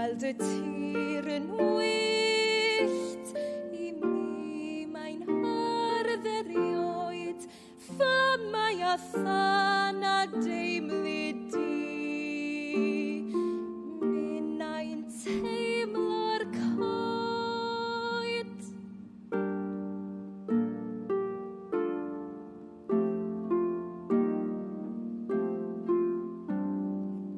gweld y tir yn wyllt I mi mae'n hardd erioed fy mae a than a deimlu di minnau'n teimlo'r coed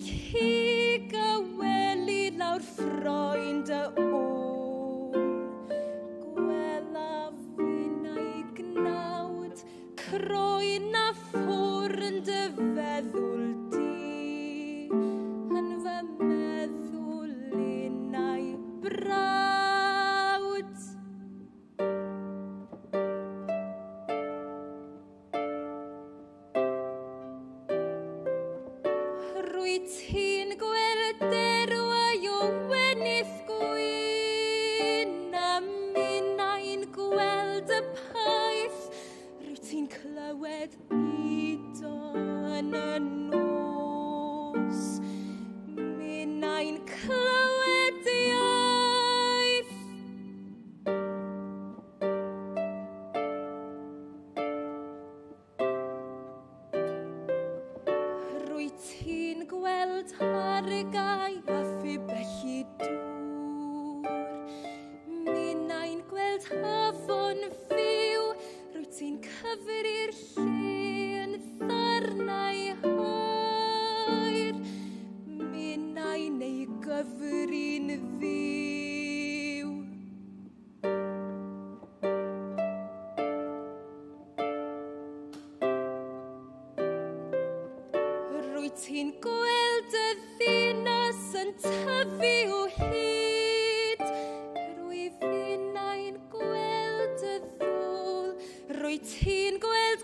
Cig a weli lawr ffroen dy ôn Gwela finnau gnawd Croen a ffwr yn dy feddwl di Yn fy meddwl unau brawd Rwy ti'n gweld derwau o wenydd gwyn A minnau'n gweld y paeth Rwy ti'n clywed idon y nos Minnau'n clywed iaith Rwy ti'n gweld hargau a phibelli dŵr Minnau'n gweld hafon fyw Rwy ti'n cyfri'r llun ddarnau hoer Minnau'n ei gyfri'n ddiw Rwy ti'n gweld y ddinas yn tyfu o hyd Rwy finnau'n gweld y ddwl Rwy ti'n gweld